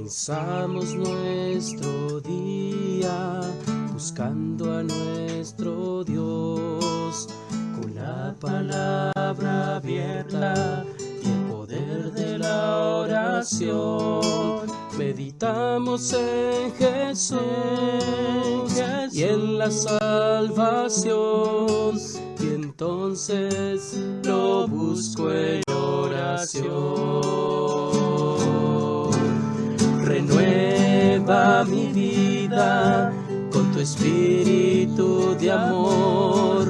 Comenzamos nuestro día buscando a nuestro Dios con la palabra abierta y el poder de la oración. Meditamos en Jesús y en la salvación, y entonces lo busco en oración. Renueva mi vida con tu espíritu de amor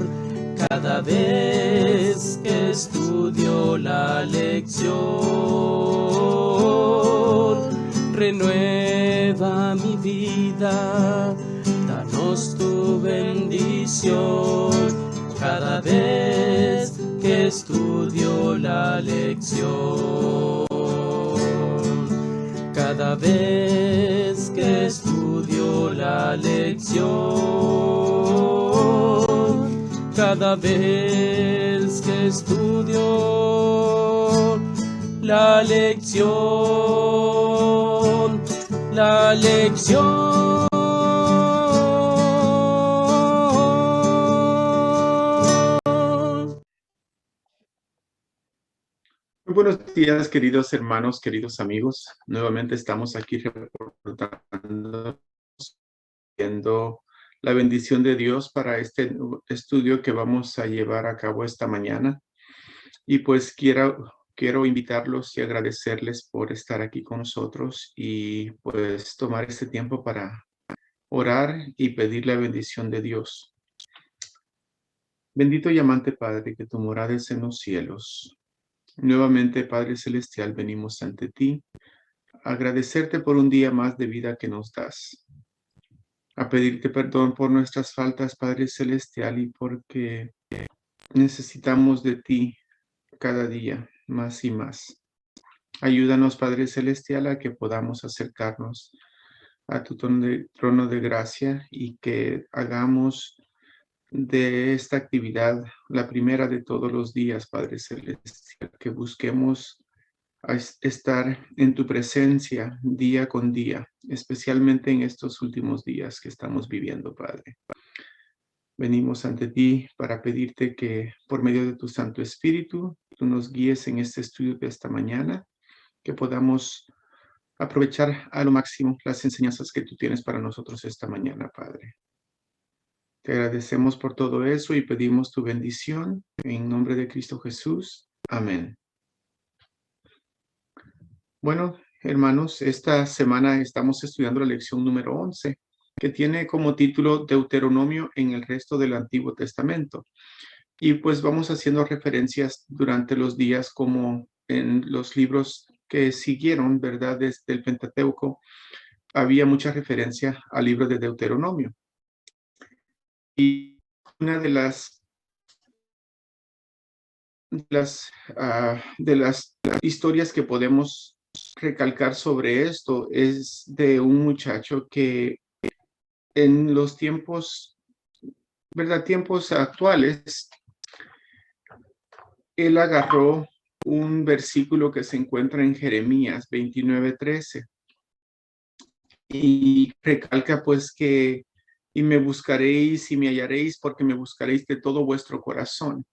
cada vez que estudio la lección. Renueva mi vida, danos tu bendición cada vez que estudio la lección. Cada vez que estudio la lección, cada vez que estudio la lección, la lección. Muy buenos días, queridos hermanos, queridos amigos. Nuevamente estamos aquí reportando, viendo la bendición de Dios para este estudio que vamos a llevar a cabo esta mañana. Y pues quiero invitarlos y agradecerles por estar aquí con nosotros y pues tomar este tiempo para orar y pedir la bendición de Dios. Bendito y amante Padre, que tu morada es en los cielos. Nuevamente, Padre Celestial, venimos ante ti a agradecerte por un día más de vida que nos das, a pedirte perdón por nuestras faltas, Padre Celestial, y porque necesitamos de ti cada día más y más. Ayúdanos, Padre Celestial, a que podamos acercarnos a tu trono de gracia y que hagamos de esta actividad la primera de todos los días, Padre Celestial, que busquemos estar en tu presencia día con día, especialmente en estos últimos días que estamos viviendo, Padre. Venimos ante ti para pedirte que por medio de tu Santo Espíritu, tú nos guíes en este estudio de esta mañana, que podamos aprovechar a lo máximo las enseñanzas que tú tienes para nosotros esta mañana, Padre. Te agradecemos por todo eso y pedimos tu bendición en nombre de Cristo Jesús. Amén. Bueno, hermanos, esta semana estamos estudiando la lección número 11, que tiene como título Deuteronomio en el resto del Antiguo Testamento. Y pues vamos haciendo referencias durante los días como en los libros que siguieron, ¿verdad? Desde el Pentateuco, había mucha referencia al libro de Deuteronomio. Y una de las historias que podemos recalcar sobre esto es de un muchacho que en los tiempos, ¿verdad? Tiempos actuales, él agarró un versículo que se encuentra en Jeremías 29:13 y recalca pues que y me buscaréis y me hallaréis porque me buscaréis de todo vuestro corazón.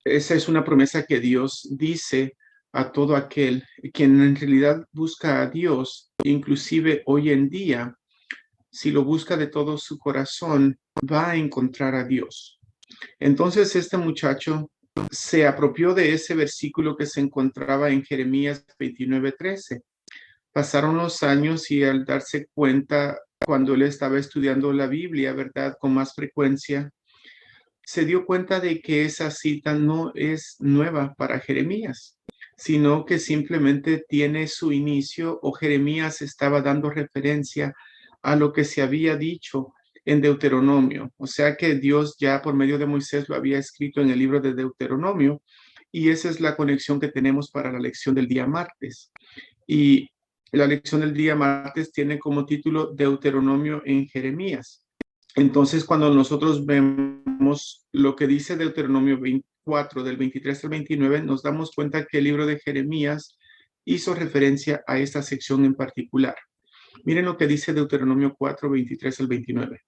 Esa es una promesa que Dios dice a todo aquel quien en realidad busca a Dios, inclusive hoy en día, si lo busca de todo su corazón, va a encontrar a Dios. Entonces este muchacho se apropió de ese versículo que se encontraba en Jeremías 29:13. Pasaron los años y al darse cuenta, cuando él estaba estudiando la Biblia, ¿verdad?, con más frecuencia, se dio cuenta de que esa cita no es nueva para Jeremías, sino que simplemente tiene su inicio, o Jeremías estaba dando referencia a lo que se había dicho en Deuteronomio. O sea que Dios ya por medio de Moisés lo había escrito en el libro de Deuteronomio, y esa es la conexión que tenemos para la lección del día martes. Y la lección del día martes tiene como título Deuteronomio en Jeremías. Entonces, cuando nosotros vemos lo que dice Deuteronomio 24, del 23 al 29, nos damos cuenta que el libro de Jeremías hizo referencia a esta sección en particular. Miren lo que dice Deuteronomio 4, 23 al 29.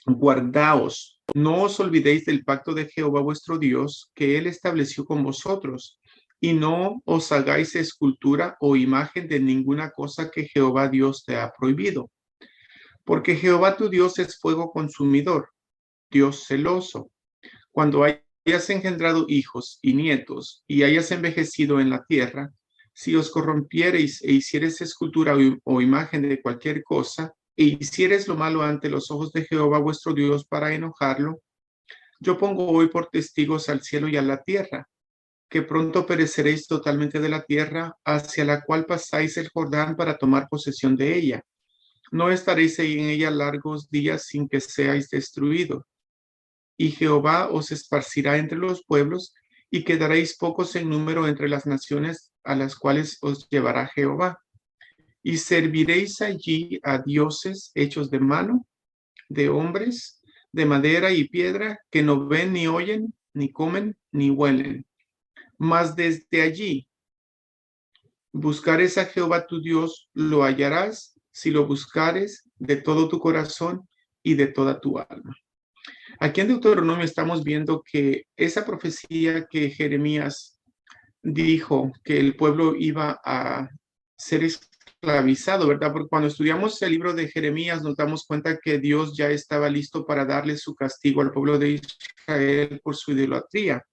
Guardaos, no os olvidéis del pacto de Jehová vuestro Dios, que él estableció con vosotros, y no os hagáis escultura o imagen de ninguna cosa que Jehová Dios te ha prohibido. Porque Jehová tu Dios es fuego consumidor, Dios celoso. Cuando hayas engendrado hijos y nietos y hayas envejecido en la tierra, si os corrompiereis e hiciereis escultura o imagen de cualquier cosa, e hiciereis lo malo ante los ojos de Jehová vuestro Dios para enojarlo, yo pongo hoy por testigos al cielo y a la tierra, que pronto pereceréis totalmente de la tierra hacia la cual pasáis el Jordán para tomar posesión de ella. No estaréis en ella largos días sin que seáis destruidos. Y Jehová os esparcirá entre los pueblos, y quedaréis pocos en número entre las naciones a las cuales os llevará Jehová. Y serviréis allí a dioses hechos de mano, de hombres, de madera y piedra, que no ven, ni oyen, ni comen, ni huelen. Mas desde allí buscares a Jehová tu Dios, lo hallarás si lo buscares de todo tu corazón y de toda tu alma. Aquí en Deuteronomio estamos viendo que esa profecía que Jeremías dijo que el pueblo iba a ser esclavizado, ¿verdad? Porque cuando estudiamos el libro de Jeremías nos damos cuenta que Dios ya estaba listo para darle su castigo al pueblo de Israel por su idolatría.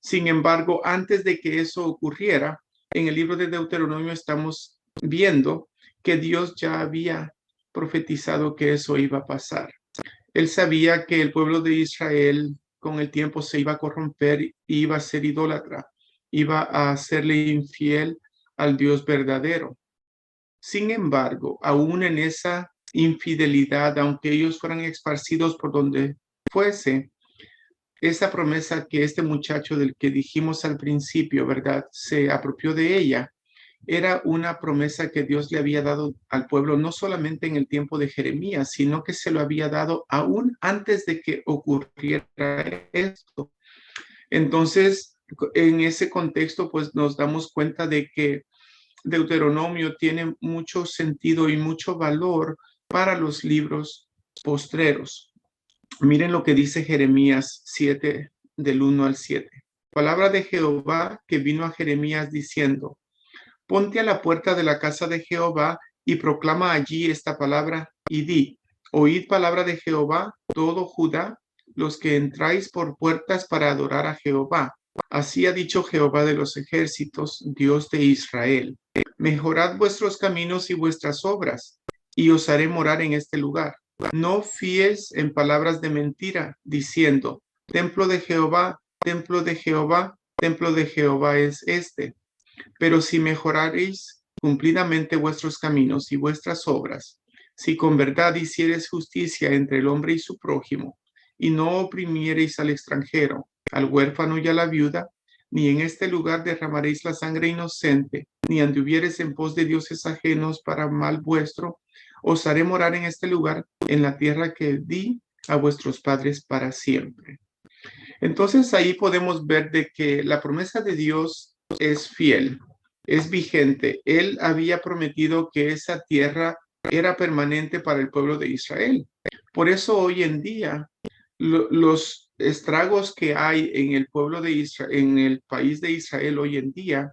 Sin embargo, antes de que eso ocurriera, en el libro de Deuteronomio estamos viendo que Dios ya había profetizado que eso iba a pasar. Él sabía que el pueblo de Israel con el tiempo se iba a corromper y iba a ser idólatra, iba a hacerle infiel al Dios verdadero. Sin embargo, aún en esa infidelidad, aunque ellos fueran esparcidos por donde fuese, esa promesa que este muchacho del que dijimos al principio, ¿verdad?, se apropió de ella, era una promesa que Dios le había dado al pueblo, no solamente en el tiempo de Jeremías, sino que se lo había dado aún antes de que ocurriera esto. Entonces, en ese contexto, pues nos damos cuenta de que Deuteronomio tiene mucho sentido y mucho valor para los libros postreros. Miren lo que dice Jeremías 7, del 1 al 7. Palabra de Jehová que vino a Jeremías diciendo: ponte a la puerta de la casa de Jehová y proclama allí esta palabra y di: oíd palabra de Jehová, todo Judá, los que entráis por puertas para adorar a Jehová. Así ha dicho Jehová de los ejércitos, Dios de Israel: mejorad vuestros caminos y vuestras obras, y os haré morar en este lugar. No fíes en palabras de mentira, diciendo: templo de Jehová, templo de Jehová, templo de Jehová es este. Pero si mejoraréis cumplidamente vuestros caminos y vuestras obras, si con verdad hiciereis justicia entre el hombre y su prójimo, y no oprimiereis al extranjero, al huérfano y a la viuda, ni en este lugar derramaréis la sangre inocente, ni anduviereis en pos de dioses ajenos para mal vuestro, os haré morar en este lugar, en la tierra que di a vuestros padres para siempre. Entonces ahí podemos ver de que la promesa de Dios es fiel, es vigente. Él había prometido que esa tierra era permanente para el pueblo de Israel. Por eso hoy en día los estragos que hay en el pueblo de Israel, en el país de Israel hoy en día,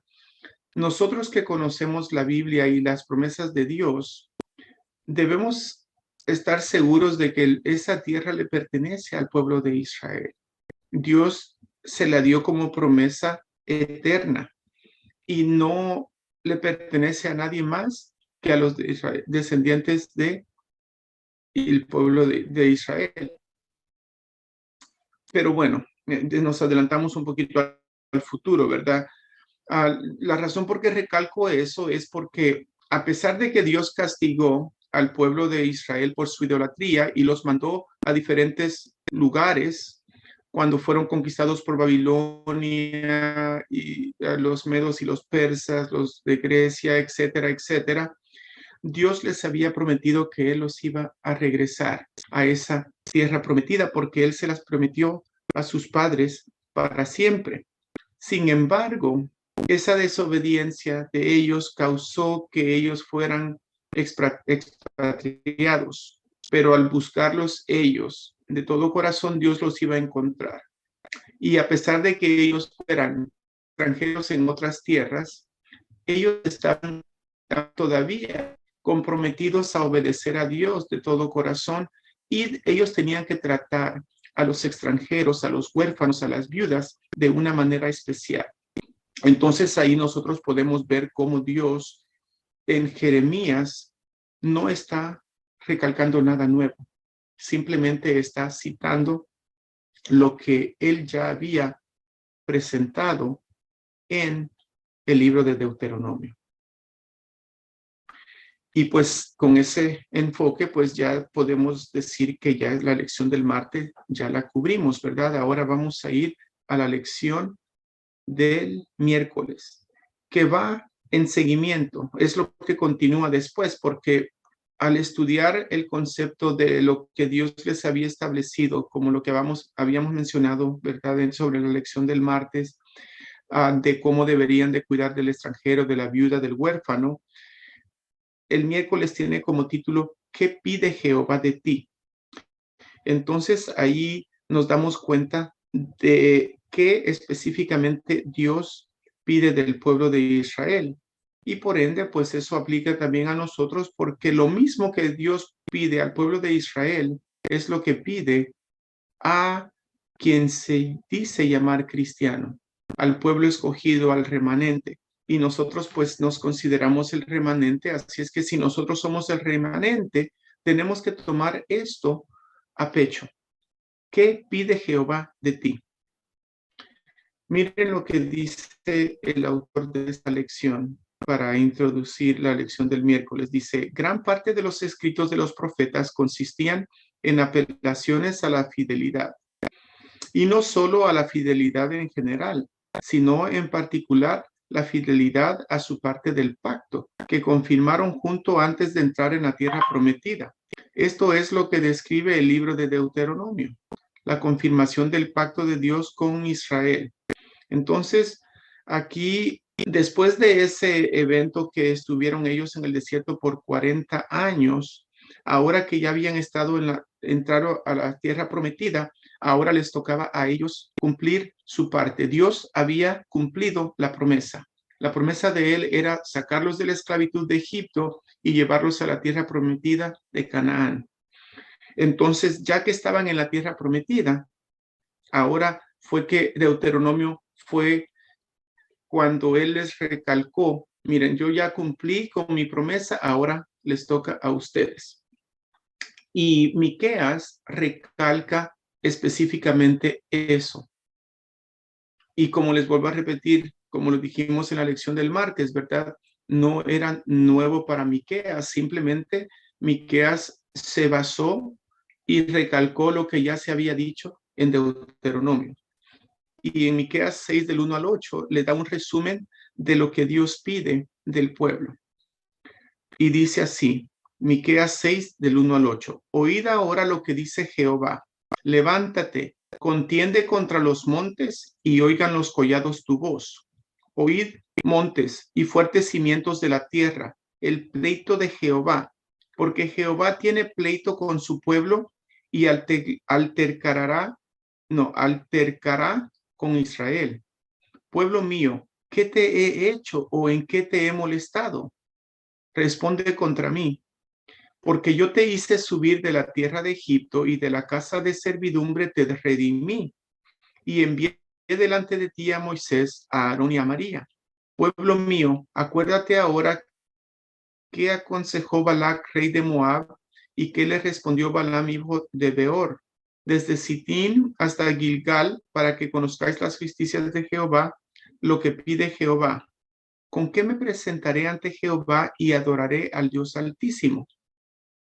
nosotros que conocemos la Biblia y las promesas de Dios, debemos estar seguros de que esa tierra le pertenece al pueblo de Israel. Dios se la dio como promesa eterna y no le pertenece a nadie más que a los descendientes del pueblo de Israel. Pero bueno, nos adelantamos un poquito al futuro, ¿verdad? La razón por qué recalco eso es porque a pesar de que Dios castigó al pueblo de Israel por su idolatría y los mandó a diferentes lugares cuando fueron conquistados por Babilonia y los medos y los persas, los de Grecia, etcétera, etcétera, Dios les había prometido que Él los iba a regresar a esa tierra prometida porque Él se las prometió a sus padres para siempre. Sin embargo, esa desobediencia de ellos causó que ellos fueran expatriados, pero al buscarlos ellos, de todo corazón Dios los iba a encontrar. Y a pesar de que ellos fueran extranjeros en otras tierras, ellos estaban todavía comprometidos a obedecer a Dios de todo corazón y ellos tenían que tratar a los extranjeros, a los huérfanos, a las viudas de una manera especial. Entonces ahí nosotros podemos ver cómo Dios en Jeremías no está recalcando nada nuevo, simplemente está citando lo que él ya había presentado en el libro de Deuteronomio. Y pues con ese enfoque, pues ya podemos decir que ya la lección del martes ya la cubrimos, ¿verdad? Ahora vamos a ir a la lección del miércoles, que va en seguimiento, es lo que continúa después, porque al estudiar el concepto de lo que Dios les había establecido, como lo que habíamos mencionado, ¿verdad? Sobre la lección del martes, de cómo deberían de cuidar del extranjero, de la viuda, del huérfano, el miércoles tiene como título, ¿qué pide Jehová de ti? Entonces ahí nos damos cuenta de qué específicamente Dios pide del pueblo de Israel. Y por ende, pues eso aplica también a nosotros, porque lo mismo que Dios pide al pueblo de Israel es lo que pide a quien se dice llamar cristiano, al pueblo escogido, al remanente. Y nosotros pues nos consideramos el remanente, así es que si nosotros somos el remanente, tenemos que tomar esto a pecho. ¿Qué pide Jehová de ti? Miren lo que dice el autor de esta lección para introducir la lección del miércoles. Dice, gran parte de los escritos de los profetas consistían en apelaciones a la fidelidad. Y no solo a la fidelidad en general, sino en particular la fidelidad a su parte del pacto, que confirmaron junto antes de entrar en la tierra prometida. Esto es lo que describe el libro de Deuteronomio, la confirmación del pacto de Dios con Israel. Entonces, aquí, después de ese evento que estuvieron ellos en el desierto por 40 años, ahora que ya habían entrado a la tierra prometida, ahora les tocaba a ellos cumplir su parte. Dios había cumplido la promesa. La promesa de él era sacarlos de la esclavitud de Egipto y llevarlos a la tierra prometida de Canaán. Entonces, ya que estaban en la tierra prometida, ahora fue que Deuteronomio fue cuando él les recalcó, miren, yo ya cumplí con mi promesa, ahora les toca a ustedes. Y Miqueas recalca específicamente eso. Y como les vuelvo a repetir, como lo dijimos en la lección del martes, ¿verdad? No era nuevo para Miqueas, simplemente Miqueas se basó y recalcó lo que ya se había dicho en Deuteronomio. Y en Miqueas 6 del 1 al 8 le da un resumen de lo que Dios pide del pueblo. Y dice así, Miqueas 6 del 1 al 8, oíd ahora lo que dice Jehová, levántate, contiende contra los montes y oigan los collados tu voz. Oíd montes y fuertes cimientos de la tierra, el pleito de Jehová, porque Jehová tiene pleito con su pueblo y altercará con Israel. Pueblo mío, ¿qué te he hecho o en qué te he molestado? Responde contra mí, porque yo te hice subir de la tierra de Egipto y de la casa de servidumbre te redimí y envié delante de ti a Moisés, a Aarón y a María. Pueblo mío, acuérdate ahora qué aconsejó Balac, rey de Moab, y qué le respondió Balaam, hijo de Beor, desde Sitín hasta Gilgal, para que conozcáis las justicias de Jehová, lo que pide Jehová. ¿Con qué me presentaré ante Jehová y adoraré al Dios Altísimo?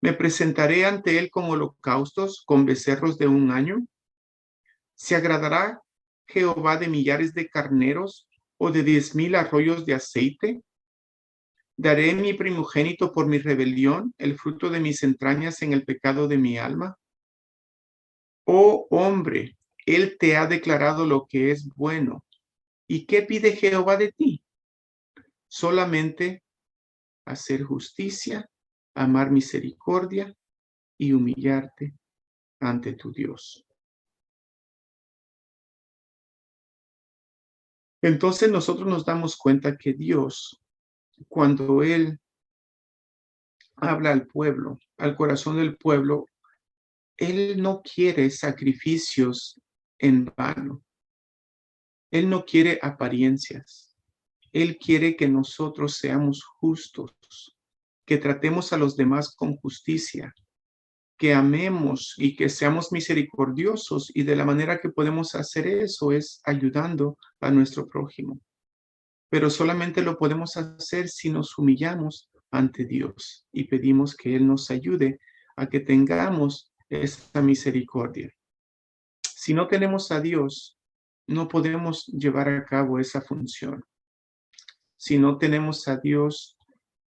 ¿Me presentaré ante él con holocaustos, con becerros de un año? ¿Se agradará Jehová de millares de carneros o de 10,000 arroyos de aceite? ¿Daré mi primogénito por mi rebelión, el fruto de mis entrañas en el pecado de mi alma? Oh hombre, él te ha declarado lo que es bueno, ¿Y qué pide Jehová de ti? Solamente hacer justicia, amar misericordia y humillarte ante tu Dios. Entonces nosotros nos damos cuenta que Dios, cuando Él habla al pueblo, al corazón del pueblo, Él no quiere sacrificios en vano. Él no quiere apariencias. Él quiere que nosotros seamos justos, que tratemos a los demás con justicia, que amemos y que seamos misericordiosos. Y de la manera que podemos hacer eso es ayudando a nuestro prójimo. Pero solamente lo podemos hacer si nos humillamos ante Dios y pedimos que Él nos ayude a que tengamos esta misericordia. Si no tenemos a Dios, no podemos llevar a cabo esa función. Si no tenemos a Dios,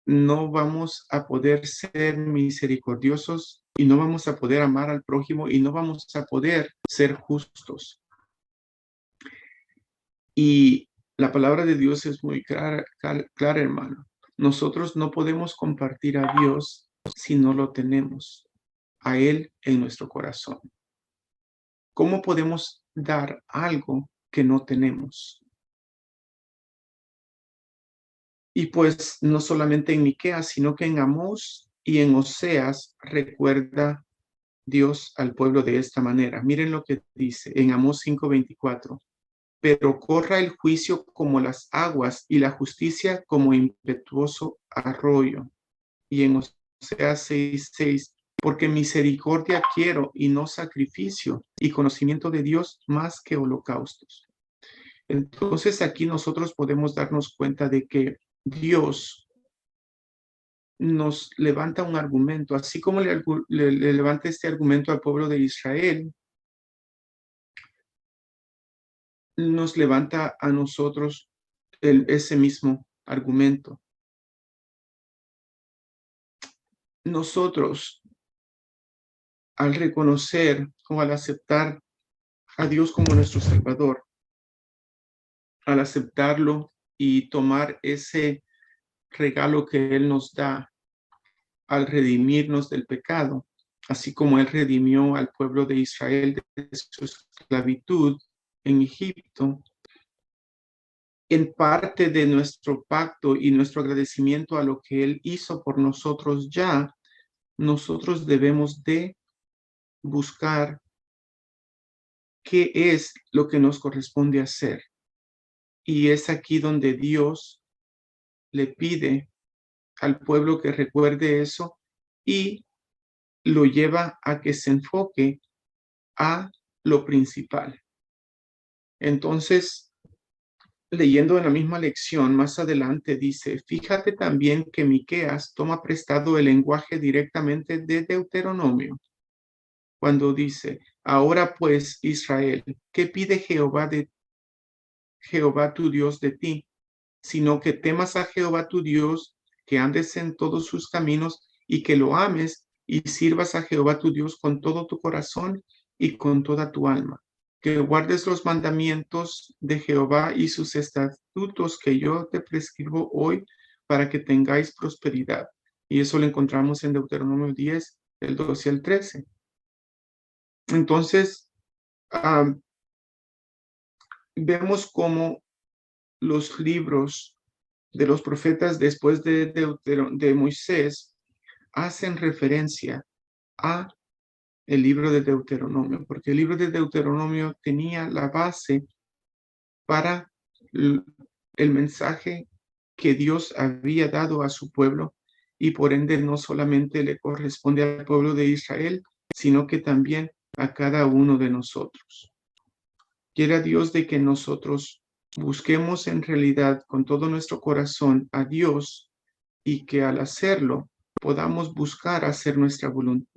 no vamos a poder ser misericordiosos y no vamos a poder amar al prójimo y no vamos a poder ser justos. Y la palabra de Dios es muy clara, hermano. Nosotros no podemos compartir a Dios si no lo tenemos a Él en nuestro corazón. ¿Cómo podemos dar algo que no tenemos? Y pues no solamente en Miqueas, sino que en Amós y en Oseas recuerda Dios al pueblo de esta manera. Miren lo que dice en Amós 5:24. Pero corra el juicio como las aguas y la justicia como impetuoso arroyo. Y en Oseas 6:6, porque misericordia quiero y no sacrificio, y conocimiento de Dios más que holocaustos. Entonces aquí nosotros podemos darnos cuenta de que Dios nos levanta un argumento, así como le levanta este argumento al pueblo de Israel, nos levanta a nosotros ese mismo argumento. Nosotros, al reconocer o al aceptar a Dios como nuestro Salvador, al aceptarlo y tomar ese regalo que Él nos da al redimirnos del pecado, así como Él redimió al pueblo de Israel de su esclavitud en Egipto, en parte de nuestro pacto y nuestro agradecimiento a lo que Él hizo por nosotros ya, nosotros debemos de buscar qué es lo que nos corresponde hacer. Y es aquí donde Dios le pide al pueblo que recuerde eso y lo lleva a que se enfoque a lo principal. Entonces, leyendo en la misma lección, más adelante dice, fíjate también que Miqueas toma prestado el lenguaje directamente de Deuteronomio, cuando dice, ahora pues, Israel, ¿qué pide Jehová tu Dios de ti? Sino que temas a Jehová tu Dios, que andes en todos sus caminos y que lo ames y sirvas a Jehová tu Dios con todo tu corazón y con toda tu alma. Que guardes los mandamientos de Jehová y sus estatutos que yo te prescribo hoy para que tengáis prosperidad. Y eso lo encontramos en Deuteronomio 10, del 12 al 13. Entonces, vemos cómo los libros de los profetas después de Moisés hacen referencia a el libro de Deuteronomio, porque el libro de Deuteronomio tenía la base para el mensaje que Dios había dado a su pueblo y por ende no solamente le corresponde al pueblo de Israel, sino que también a cada uno de nosotros. Quiera Dios de que nosotros busquemos en realidad con todo nuestro corazón a Dios y que al hacerlo podamos buscar hacer nuestra voluntad.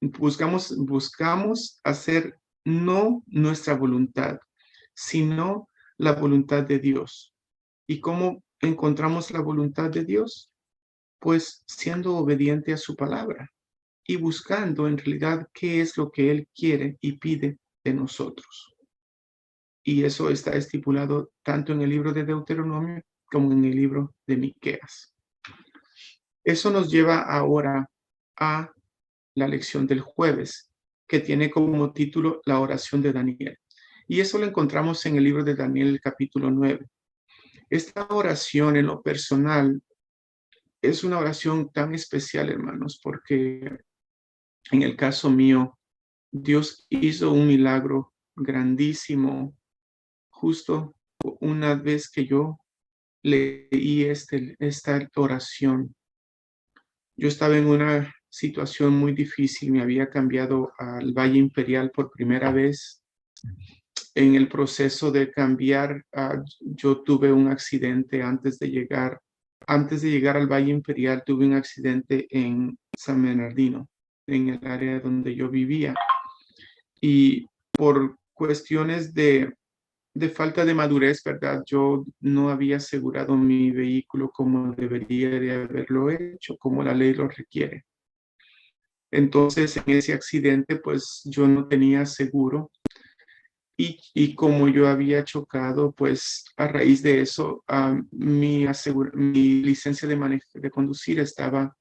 Buscamos hacer no nuestra voluntad, sino la voluntad de Dios. ¿Y cómo encontramos la voluntad de Dios? Pues siendo obediente a su palabra y buscando en realidad qué es lo que Él quiere y pide de nosotros. Y eso está estipulado tanto en el libro de Deuteronomio como en el libro de Miqueas. Eso nos lleva ahora a la lección del jueves, que tiene como título la oración de Daniel. Y eso lo encontramos en el libro de Daniel, el capítulo 9. Esta oración en lo personal es una oración tan especial, hermanos, porque en el caso mío, Dios hizo un milagro grandísimo justo una vez que yo leí esta oración. Yo estaba en una situación muy difícil, me había cambiado al Valle Imperial por primera vez. En el proceso de cambiar, yo tuve un accidente antes de llegar al Valle Imperial, tuve un accidente en San Bernardino, en el área donde yo vivía. Y por cuestiones de falta de madurez, ¿verdad? Yo no había asegurado mi vehículo como debería de haberlo hecho, como la ley lo requiere. Entonces, en ese accidente, pues yo no tenía seguro y como yo había chocado, pues a raíz de eso, mi licencia de conducir estaba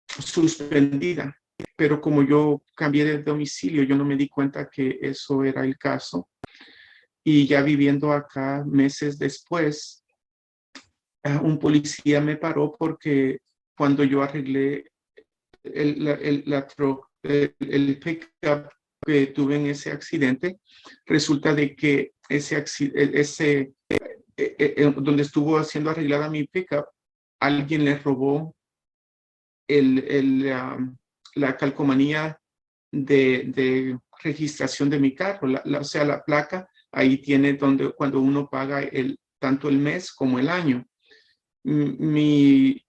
suspendida. Pero como yo cambié de domicilio, yo no me di cuenta que eso era el caso. Y ya viviendo acá meses después, un policía me paró porque cuando yo arreglé el pickup que tuve en ese accidente, resulta de que donde estuvo siendo arreglada mi pickup, alguien le robó la calcomanía de registración de mi carro, o sea, la placa, ahí tiene cuando uno paga tanto el mes como el año. Mis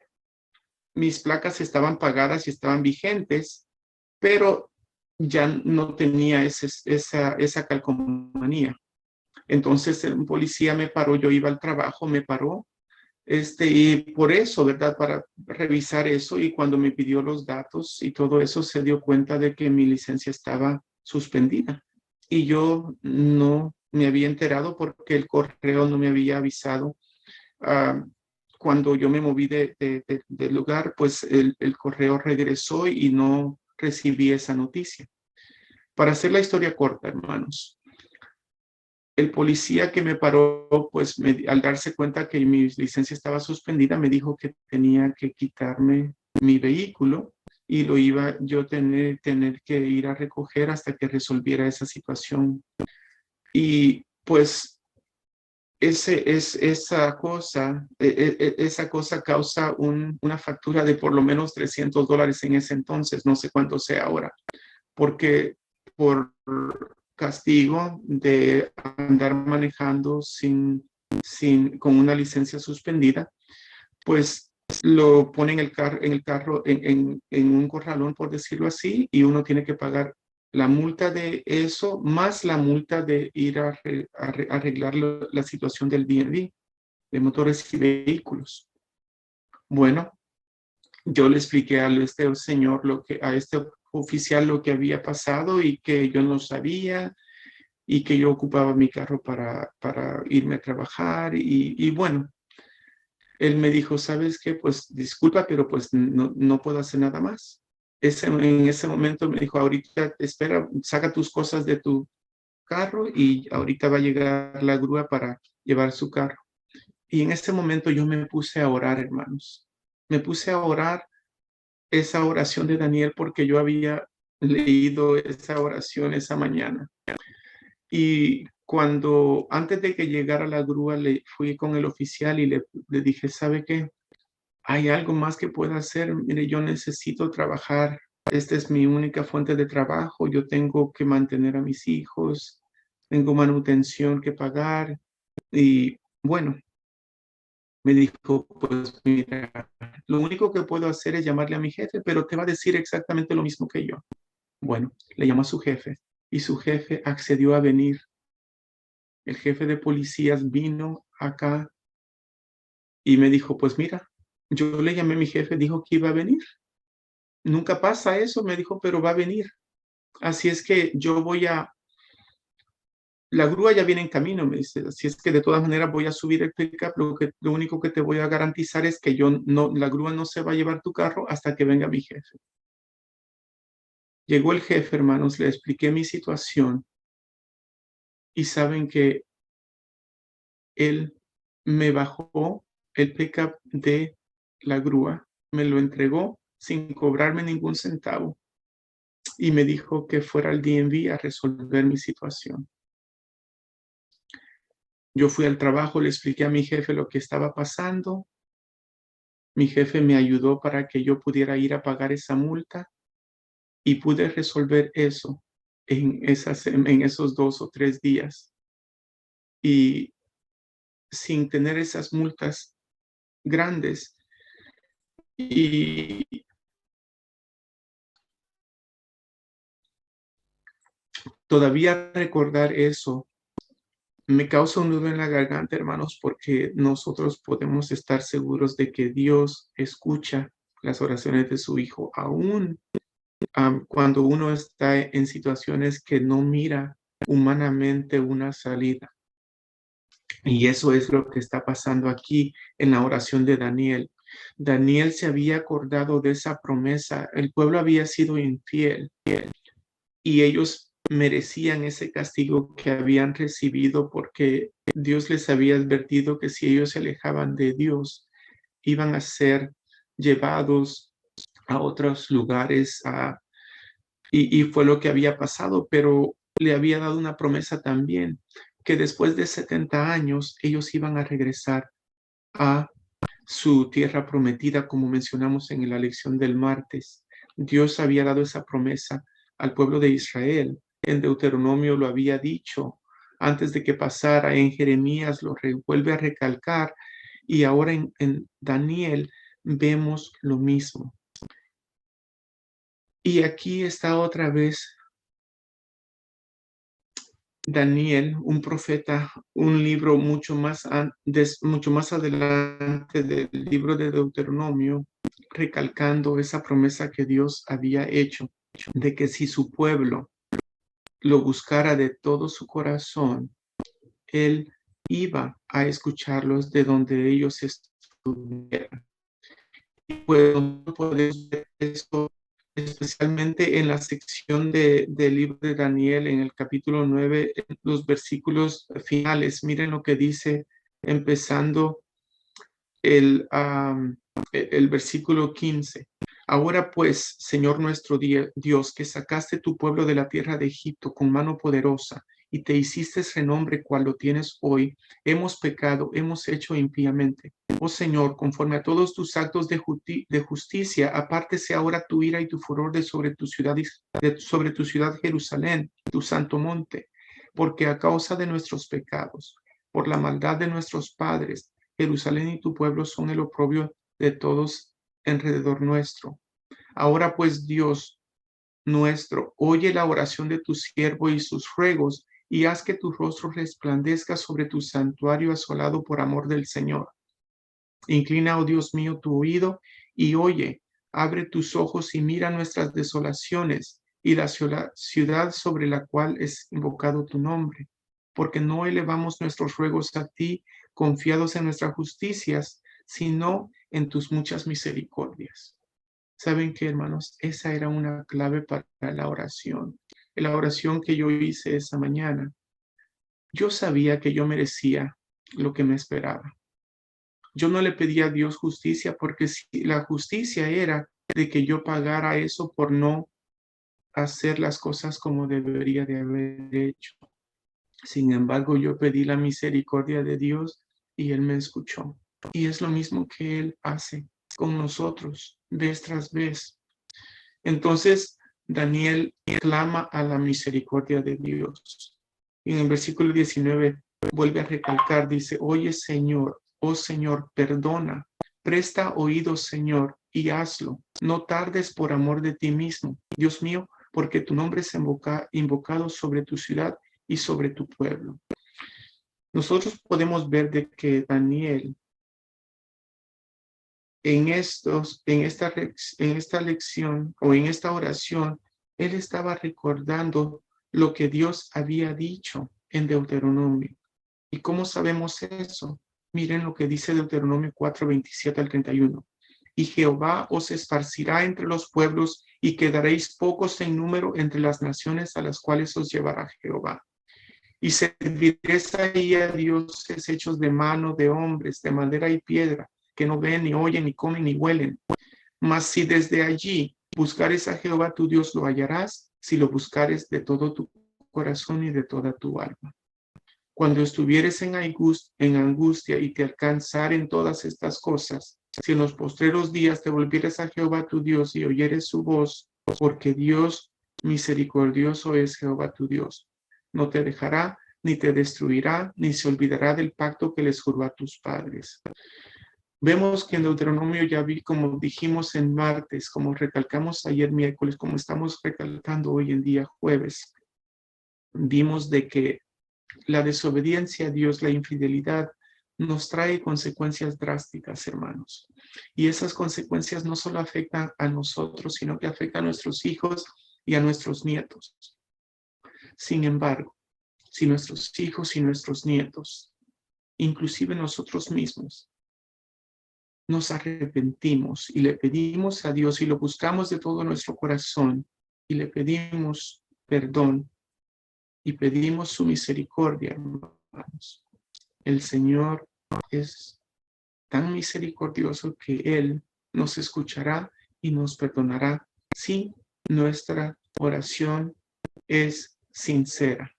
placas estaban pagadas y estaban vigentes, pero ya no tenía esa calcomanía. Entonces un policía me paró, yo iba al trabajo, me paró, y por eso, ¿verdad? Para revisar eso, y cuando me pidió los datos y todo eso, se dio cuenta de que mi licencia estaba suspendida. Y yo no me había enterado porque el correo no me había avisado. Ah, Cuando yo me moví del lugar, pues el correo regresó y no recibí esa noticia. Para hacer la historia corta, hermanos, el policía que me paró, pues al darse cuenta que mi licencia estaba suspendida, me dijo que tenía que quitarme mi vehículo y lo iba yo tener que ir a recoger hasta que resolviera esa situación. Y pues esa cosa causa una factura de por lo menos $300 en ese entonces, no sé cuánto sea ahora, porque por castigo de andar manejando con una licencia suspendida, pues lo ponen en el carro, en un corralón, por decirlo así, y uno tiene que pagar la multa de eso, más la multa de ir a arreglar la situación del DMV, de motores y vehículos. Bueno, yo le expliqué a este señor, a este oficial, lo que había pasado y que yo no sabía y que yo ocupaba mi carro para irme a trabajar. Y bueno, él me dijo, ¿sabes qué? Pues disculpa, pero pues no puedo hacer nada más. En ese momento me dijo, ahorita espera, saca tus cosas de tu carro y ahorita va a llegar la grúa para llevar su carro. Y en ese momento yo me puse a orar, hermanos. Me puse a orar esa oración de Daniel porque yo había leído esa oración esa mañana. Y antes de que llegara la grúa, le fui con el oficial y le dije, ¿sabe qué? ¿Hay algo más que pueda hacer? Mire, yo necesito trabajar. Esta es mi única fuente de trabajo. Yo tengo que mantener a mis hijos, tengo manutención que pagar. Y bueno, me dijo, pues mira, lo único que puedo hacer es llamarle a mi jefe, pero te va a decir exactamente lo mismo que yo. Bueno, le llamó a su jefe y su jefe accedió a venir. El jefe de policías vino acá y me dijo, pues mira, yo le llamé a mi jefe, dijo que iba a venir. Nunca pasa eso, me dijo, pero va a venir. Así es que yo voy a la grúa ya viene en camino, me dice, así es que de todas maneras voy a subir el pickup, lo único que te voy a garantizar es que la grúa no se va a llevar tu carro hasta que venga mi jefe. Llegó el jefe, hermanos, le expliqué mi situación y saben que él me bajó el pickup de la grúa, me lo entregó sin cobrarme ningún centavo y me dijo que fuera al DMV a resolver mi situación. Yo fui al trabajo, le expliqué a mi jefe lo que estaba pasando. Mi jefe me ayudó para que yo pudiera ir a pagar esa multa y pude resolver eso en esos 2 o 3 días. Y sin tener esas multas grandes y todavía recordar eso me causa un nudo en la garganta, hermanos, porque nosotros podemos estar seguros de que Dios escucha las oraciones de su Hijo, aún cuando uno está en situaciones que no mira humanamente una salida. Y eso es lo que está pasando aquí en la oración de Daniel. Daniel se había acordado de esa promesa. El pueblo había sido infiel y ellos merecían ese castigo que habían recibido porque Dios les había advertido que si ellos se alejaban de Dios, iban a ser llevados a otros lugares, y fue lo que había pasado, pero le había dado una promesa también, que después de 70 años ellos iban a regresar a su tierra prometida, como mencionamos en la lección del martes. Dios había dado esa promesa al pueblo de Israel. En Deuteronomio lo había dicho antes de que pasara, en Jeremías lo vuelve a recalcar y ahora en Daniel vemos lo mismo. Y aquí está otra vez Daniel, un profeta, un libro mucho más adelante del libro de Deuteronomio, recalcando esa promesa que Dios había hecho, de que si su pueblo lo buscara de todo su corazón, Él iba a escucharlos de donde ellos estuvieran. Y pues podemos ver esto especialmente en la sección del libro de Daniel, en el capítulo 9, en los versículos finales. Miren lo que dice, empezando el versículo 15. Ahora pues, Señor nuestro Dios, que sacaste tu pueblo de la tierra de Egipto con mano poderosa y te hiciste renombre cual lo tienes hoy, hemos pecado, hemos hecho impíamente. Oh Señor, conforme a todos tus actos de justicia, apártese ahora tu ira y tu furor sobre tu ciudad Jerusalén, tu santo monte, porque a causa de nuestros pecados, por la maldad de nuestros padres, Jerusalén y tu pueblo son el oprobio de todos alrededor nuestro. Ahora pues, Dios nuestro, oye la oración de tu siervo y sus ruegos, y haz que tu rostro resplandezca sobre tu santuario asolado por amor del Señor. Inclina, oh Dios mío, tu oído y oye, abre tus ojos y mira nuestras desolaciones y la ciudad sobre la cual es invocado tu nombre, porque no elevamos nuestros ruegos a ti confiados en nuestras justicias, sino en tus muchas misericordias. ¿Saben qué, hermanos? Esa era una clave para la oración. La oración que yo hice esa mañana. Yo sabía que yo merecía lo que me esperaba. Yo no le pedía a Dios justicia porque si la justicia era de que yo pagara eso por no hacer las cosas como debería de haber hecho. Sin embargo, yo pedí la misericordia de Dios y Él me escuchó. Y es lo mismo que Él hace con nosotros, vez tras vez. Entonces, Daniel clama a la misericordia de Dios. Y en el versículo 19 vuelve a recalcar, dice, oye Señor, oh Señor, perdona, presta oído Señor y hazlo. No tardes por amor de ti mismo, Dios mío, porque tu nombre es invocado sobre tu ciudad y sobre tu pueblo. Nosotros podemos ver de que Daniel en esta lección o en esta oración, él estaba recordando lo que Dios había dicho en Deuteronomio. ¿Y cómo sabemos eso? Miren lo que dice Deuteronomio 4, 27 al 31. Y Jehová os esparcirá entre los pueblos y quedaréis pocos en número entre las naciones a las cuales os llevará Jehová. Y serviréis ahí a dioses hechos de mano de hombres, de madera y piedra, que no ven, ni oyen, ni comen, ni huelen. Mas si desde allí buscares a Jehová tu Dios, lo hallarás, si lo buscares de todo tu corazón y de toda tu alma. Cuando estuvieres en angustia y te alcanzaren todas estas cosas, si en los postreros días te volvieres a Jehová tu Dios y oyeres su voz, porque Dios misericordioso es Jehová tu Dios, no te dejará, ni te destruirá, ni se olvidará del pacto que les juró a tus padres. Vemos que en Deuteronomio ya vi, como dijimos en martes, como recalcamos ayer miércoles, como estamos recalcando hoy en día jueves, vimos de que la desobediencia a Dios, la infidelidad, nos trae consecuencias drásticas, hermanos. Y esas consecuencias no solo afectan a nosotros, sino que afectan a nuestros hijos y a nuestros nietos. Sin embargo, si nuestros hijos y nuestros nietos, inclusive nosotros mismos, nos arrepentimos y le pedimos a Dios y lo buscamos de todo nuestro corazón y le pedimos perdón y pedimos su misericordia, hermanos. El Señor es tan misericordioso que Él nos escuchará y nos perdonará si nuestra oración es sincera.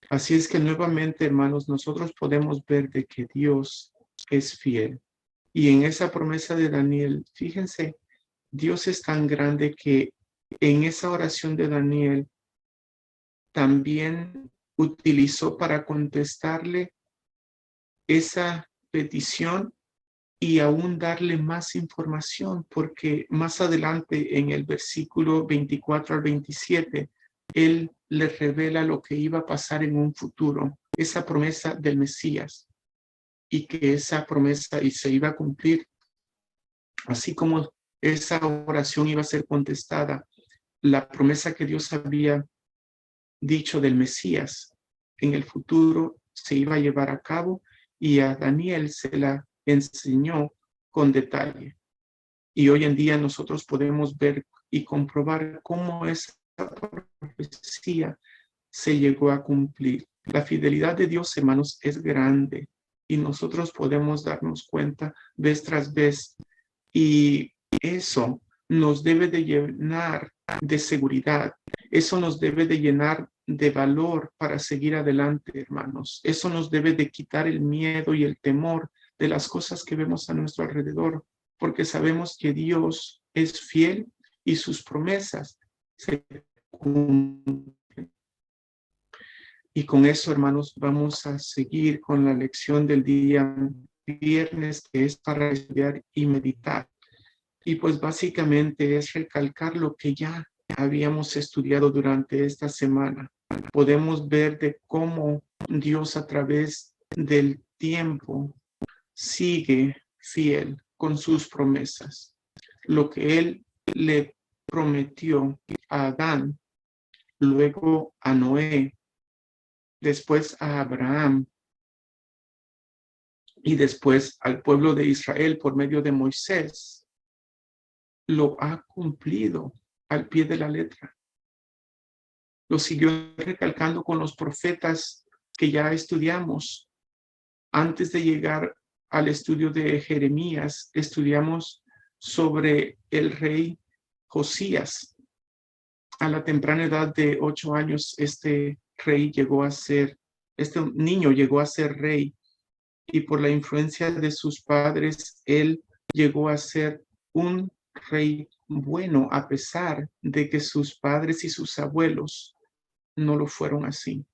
Así es que nuevamente, hermanos, nosotros podemos ver de que Dios es fiel. Y en esa promesa de Daniel, fíjense, Dios es tan grande que en esa oración de Daniel también utilizó para contestarle esa petición y aún darle más información, porque más adelante en el versículo 24 al 27, Él le revela lo que iba a pasar en un futuro, esa promesa del Mesías, y que esa promesa y se iba a cumplir, así como esa oración iba a ser contestada, la promesa que Dios había dicho del Mesías en el futuro se iba a llevar a cabo y a Daniel se la enseñó con detalle. Y hoy en día nosotros podemos ver y comprobar cómo esa profecía se llegó a cumplir. La fidelidad de Dios, hermanos, es grande y nosotros podemos darnos cuenta vez tras vez. Y eso nos debe de llenar de seguridad. Eso nos debe de llenar de valor para seguir adelante, hermanos. Eso nos debe de quitar el miedo y el temor de las cosas que vemos a nuestro alrededor, porque sabemos que Dios es fiel y sus promesas se cumplen. Y con eso, hermanos, vamos a seguir con la lección del día viernes, que es para estudiar y meditar. Y pues básicamente es recalcar lo que ya habíamos estudiado durante esta semana. Podemos ver de cómo Dios a través del tiempo sigue fiel con sus promesas. Lo que Él le prometió a Adán, luego a Noé, después a Abraham y después al pueblo de Israel por medio de Moisés, lo ha cumplido al pie de la letra. Lo siguió recalcando con los profetas que ya estudiamos. Antes de llegar al estudio de Jeremías, estudiamos sobre el rey Josías. A la temprana edad de 8 años, este niño llegó a ser rey, y por la influencia de sus padres, él llegó a ser un rey bueno, a pesar de que sus padres y sus abuelos no lo fueron así.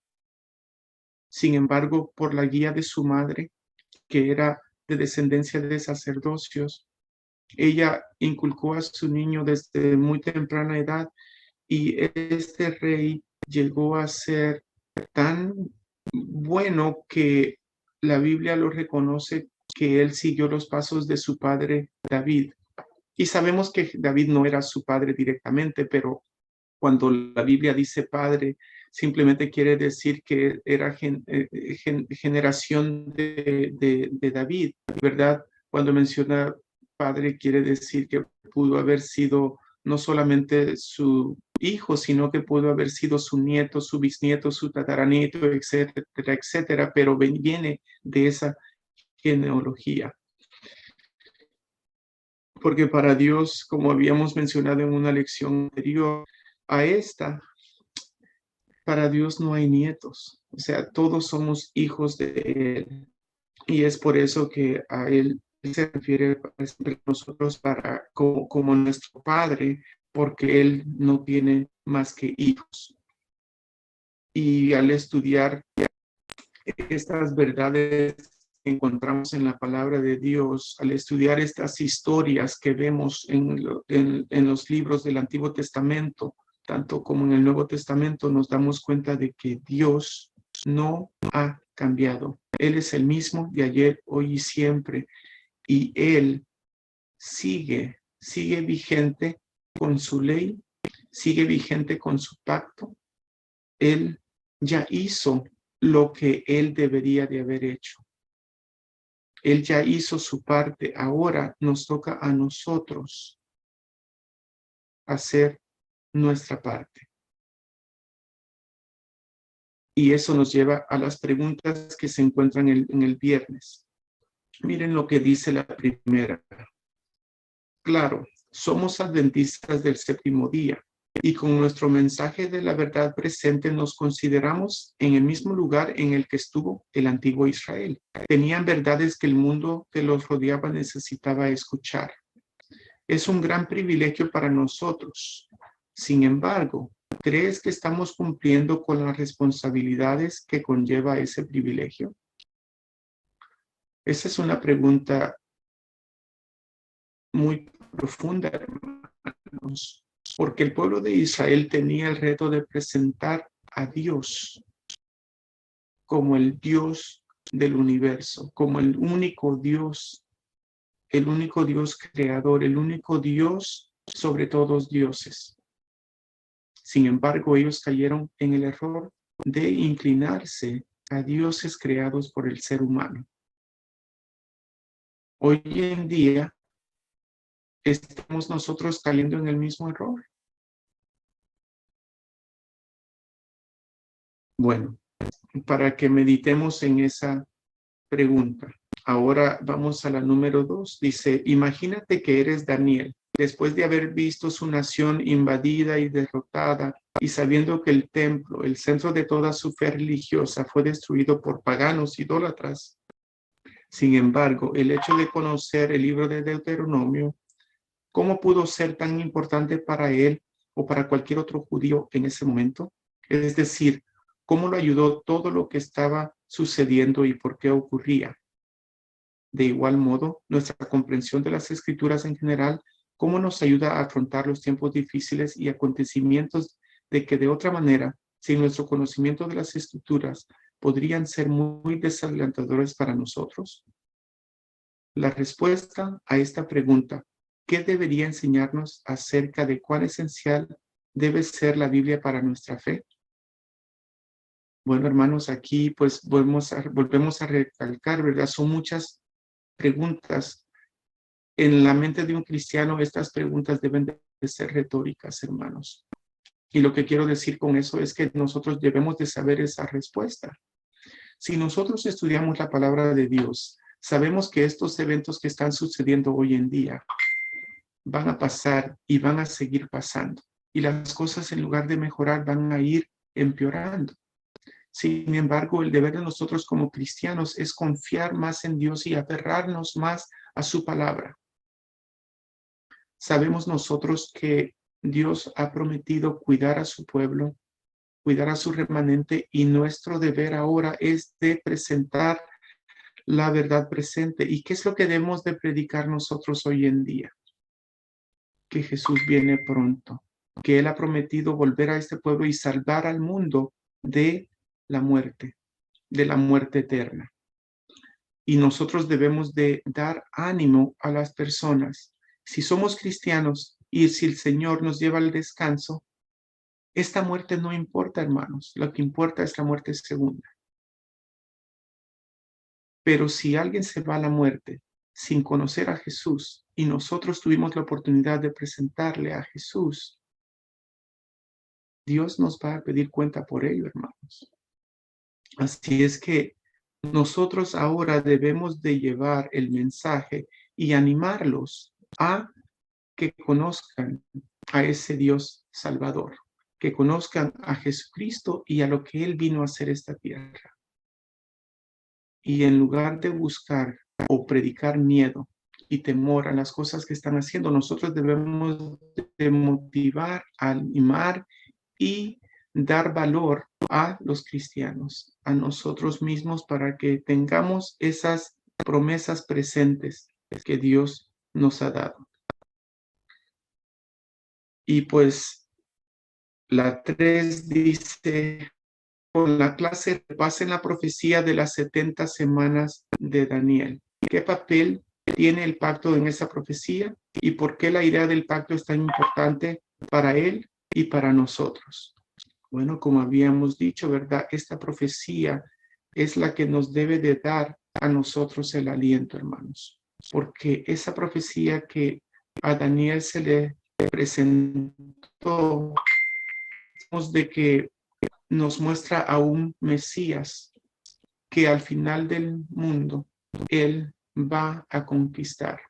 Sin embargo, por la guía de su madre, que era de descendencia de sacerdocios, ella inculcó a su niño desde muy temprana edad, y este rey llegó a ser tan bueno que la Biblia lo reconoce, que él siguió los pasos de su padre David. Y sabemos que David no era su padre directamente, pero Cuando la Biblia dice padre, simplemente quiere decir que era generación de David, ¿verdad? Cuando menciona padre, quiere decir que pudo haber sido no solamente su hijo, sino que pudo haber sido su nieto, su bisnieto, su tataranieto, etcétera, etcétera, pero viene de esa genealogía. Porque para Dios, como habíamos mencionado en una lección anterior a esta, para Dios no hay nietos, o sea, todos somos hijos de Él. Y es por eso que a Él se refiere a nosotros como nuestro Padre, porque Él no tiene más que hijos. Y al estudiar estas verdades que encontramos en la palabra de Dios, al estudiar estas historias que vemos en los libros del Antiguo Testamento, tanto como en el Nuevo Testamento, nos damos cuenta de que Dios no ha cambiado. Él es el mismo de ayer, hoy y siempre. Y Él sigue vigente con su ley, sigue vigente con su pacto. Él ya hizo lo que Él debería de haber hecho. Él ya hizo su parte. Ahora nos toca a nosotros hacer nuestra parte. Y eso nos lleva a las preguntas que se encuentran en el viernes. Miren lo que dice la primera. Claro, somos adventistas del séptimo día y con nuestro mensaje de la verdad presente nos consideramos en el mismo lugar en el que estuvo el antiguo Israel. Tenían verdades que el mundo que los rodeaba necesitaba escuchar. Es un gran privilegio para nosotros. Sin embargo, ¿crees que estamos cumpliendo con las responsabilidades que conlleva ese privilegio? Esa es una pregunta muy profunda, hermanos, porque el pueblo de Israel tenía el reto de presentar a Dios como el Dios del universo, como el único Dios creador, el único Dios sobre todos dioses. Sin embargo, ellos cayeron en el error de inclinarse a dioses creados por el ser humano. Hoy en día, ¿estamos nosotros cayendo en el mismo error? Bueno, para que meditemos en esa pregunta. Ahora vamos a la número 2. Dice, imagínate que eres Daniel, después de haber visto su nación invadida y derrotada, y sabiendo que el templo, el centro de toda su fe religiosa, fue destruido por paganos idólatras. Sin embargo, el hecho de conocer el libro de Deuteronomio, ¿cómo pudo ser tan importante para él o para cualquier otro judío en ese momento? Es decir, ¿cómo lo ayudó todo lo que estaba sucediendo y por qué ocurría? De igual modo, nuestra comprensión de las escrituras en general, ¿cómo nos ayuda a afrontar los tiempos difíciles y acontecimientos de que de otra manera, sin nuestro conocimiento de las escrituras, podrían ser muy desalentadores para nosotros? La respuesta a esta pregunta, ¿qué debería enseñarnos acerca de cuán esencial debe ser la Biblia para nuestra fe? Bueno, hermanos, aquí pues volvemos a recalcar, ¿verdad? Son muchas preguntas. En la mente de un cristiano, estas preguntas deben de ser retóricas, hermanos. Y lo que quiero decir con eso es que nosotros debemos de saber esa respuesta. Si nosotros estudiamos la palabra de Dios, sabemos que estos eventos que están sucediendo hoy en día van a pasar y van a seguir pasando. Y las cosas, en lugar de mejorar, van a ir empeorando. Sin embargo, el deber de nosotros como cristianos es confiar más en Dios y aferrarnos más a su palabra. Sabemos nosotros que Dios ha prometido cuidar a su pueblo, cuidar a su remanente, y nuestro deber ahora es de presentar la verdad presente. ¿Y qué es lo que debemos de predicar nosotros hoy en día? Que Jesús viene pronto, que Él ha prometido volver a este pueblo y salvar al mundo de la muerte eterna. Y nosotros debemos de dar ánimo a las personas. Si somos cristianos y si el Señor nos lleva al descanso, Esta muerte no importa, hermanos. Lo que importa es la muerte segunda. Pero si alguien se va a la muerte sin conocer a Jesús y nosotros tuvimos la oportunidad de presentarle a Jesús, Dios nos va a pedir cuenta por ello, hermanos. Así es que nosotros ahora debemos de llevar el mensaje y animarlos a que conozcan a ese Dios Salvador, que conozcan a Jesucristo y a lo que Él vino a hacer esta tierra. Y en lugar de buscar o predicar miedo y temor a las cosas que están haciendo, nosotros debemos de motivar, animar y dar valor a los cristianos, a nosotros mismos, para que tengamos esas promesas presentes que Dios nos ha dado. Y pues la 3 dice, con la clase pasen la profecía de las 70 semanas de Daniel. ¿Qué papel tiene el pacto en esa profecía y por qué la idea del pacto es tan importante para él y para nosotros? Bueno, como habíamos dicho, ¿verdad? Esta profecía es la que nos debe de dar a nosotros el aliento, hermanos, porque esa profecía que a Daniel se le presentó, de que nos muestra a un Mesías que al final del mundo Él va a conquistar.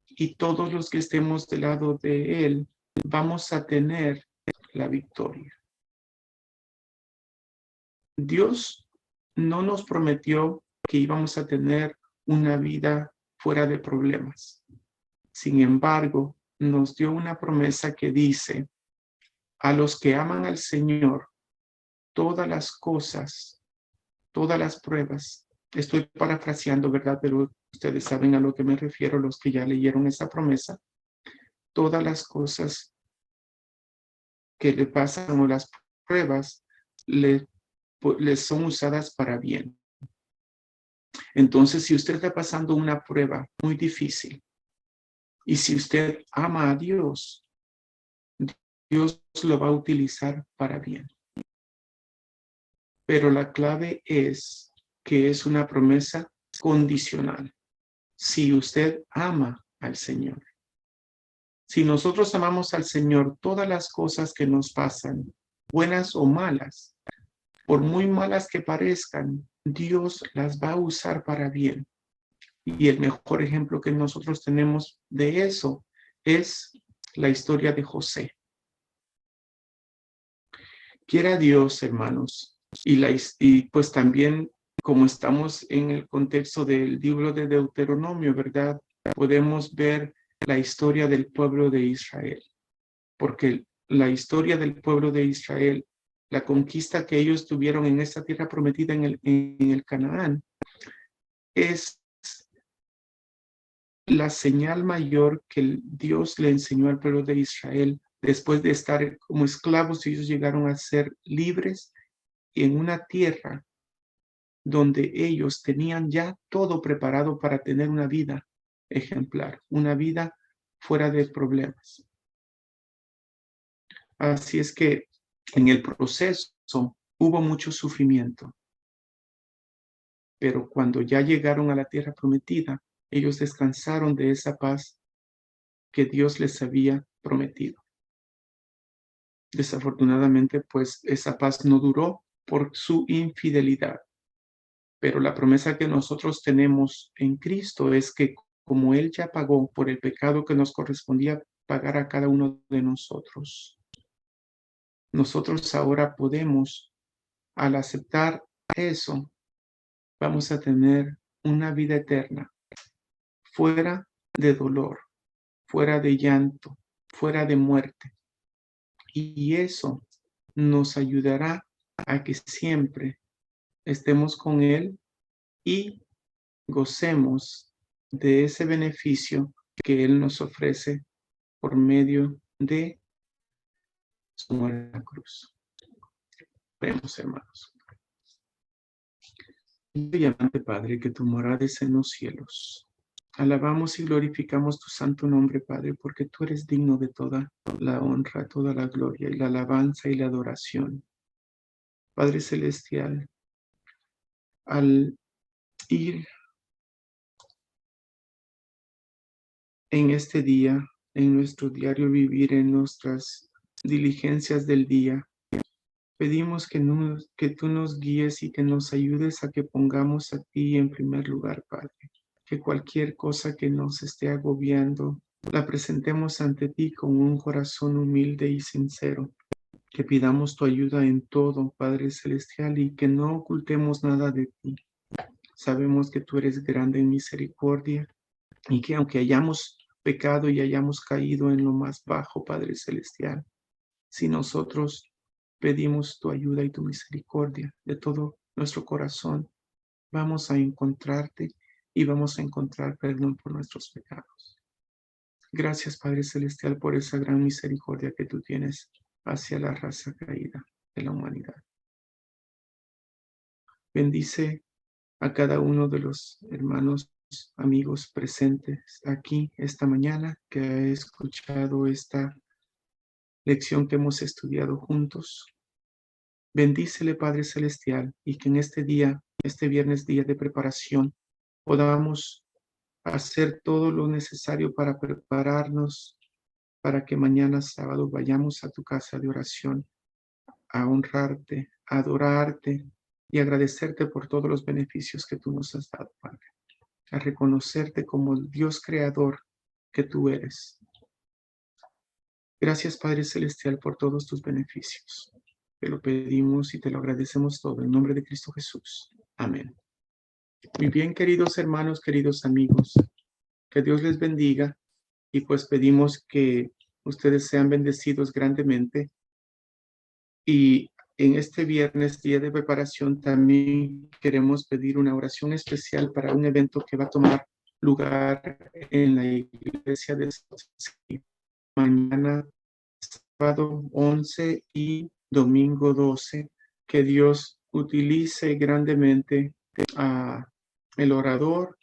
Y todos los que estemos del lado de Él vamos a tener la victoria. Dios no nos prometió que íbamos a tener una vida fuera de problemas. Sin embargo, nos dio una promesa que dice, a los que aman al Señor, todas las cosas, todas las pruebas, estoy parafraseando, ¿verdad? Pero ustedes saben a lo que me refiero, los que ya leyeron esa promesa, todas las cosas que le pasan o las pruebas les son usadas para bien. Entonces, si usted está pasando una prueba muy difícil y si usted ama a Dios, Dios lo va a utilizar para bien. Pero la clave es que es una promesa condicional. Si usted ama al Señor. Si nosotros amamos al Señor, todas las cosas que nos pasan, buenas o malas, por muy malas que parezcan, Dios las va a usar para bien. Y el mejor ejemplo que nosotros tenemos de eso es la historia de José. Quiera Dios, hermanos, y pues también como estamos en el contexto del libro de Deuteronomio, ¿verdad? Podemos ver la historia del pueblo de Israel, porque la historia del pueblo de Israel, la conquista que ellos tuvieron en esta tierra prometida en el Canaán, es la señal mayor que Dios le enseñó al pueblo de Israel. Después de estar como esclavos, ellos llegaron a ser libres en una tierra donde ellos tenían ya todo preparado para tener una vida ejemplar, una vida fuera de problemas. Así es que en el proceso hubo mucho sufrimiento, pero cuando ya llegaron a la tierra prometida, ellos descansaron de esa paz que Dios les había prometido. Desafortunadamente, pues esa paz no duró por su infidelidad, pero la promesa que nosotros tenemos en Cristo es que como Él ya pagó por el pecado que nos correspondía pagar a cada uno de nosotros, nosotros ahora podemos, al aceptar eso, vamos a tener una vida eterna, fuera de dolor, fuera de llanto, fuera de muerte. Y eso nos ayudará a que siempre estemos con Él y gocemos de ese beneficio que Él nos ofrece por medio de su muerte en la cruz. Vemos, hermanos. Amante Padre, que tu morada es en los cielos. Alabamos y glorificamos tu santo nombre, Padre, porque tú eres digno de toda la honra, toda la gloria y la alabanza y la adoración. Padre Celestial, al ir en este día, en nuestro diario vivir, en nuestras diligencias del día, pedimos que tú nos guíes y que nos ayudes a que pongamos a ti en primer lugar, Padre. Que cualquier cosa que nos esté agobiando, la presentemos ante ti con un corazón humilde y sincero. Que pidamos tu ayuda en todo, Padre Celestial, y que no ocultemos nada de ti. Sabemos que tú eres grande en misericordia y que aunque hayamos pecado y hayamos caído en lo más bajo, Padre Celestial, si nosotros pedimos tu ayuda y tu misericordia de todo nuestro corazón, vamos a encontrarte y vamos a encontrar perdón por nuestros pecados. Gracias, Padre Celestial, por esa gran misericordia que tú tienes hacia la raza caída de la humanidad. Bendice a cada uno de los hermanos, amigos presentes aquí esta mañana que ha escuchado esta lección que hemos estudiado juntos. Bendícele, Padre Celestial, y que en este día, este viernes, día de preparación, podamos hacer todo lo necesario para prepararnos para que mañana sábado vayamos a tu casa de oración a honrarte, a adorarte y agradecerte por todos los beneficios que tú nos has dado, Padre. A reconocerte como el Dios creador que tú eres. Gracias, Padre Celestial, por todos tus beneficios. Te lo pedimos y te lo agradecemos todo en nombre de Cristo Jesús. Amén. Muy bien, queridos hermanos, queridos amigos, que Dios les bendiga y pues pedimos que ustedes sean bendecidos grandemente. Y en este viernes, día de preparación, también queremos pedir una oración especial para un evento que va a tomar lugar en la iglesia de mañana, sábado 11 y domingo 12. Que Dios utilice grandemente a el orador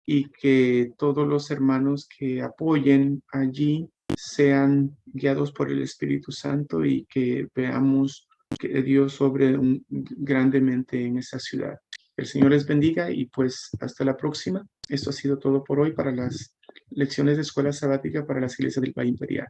y que todos los hermanos que apoyen allí sean guiados por el Espíritu Santo y que veamos que Dios obre grandemente en esa ciudad. El Señor les bendiga y pues hasta la próxima. Esto ha sido todo por hoy para las lecciones de escuela sabática para las iglesias del Valle Imperial.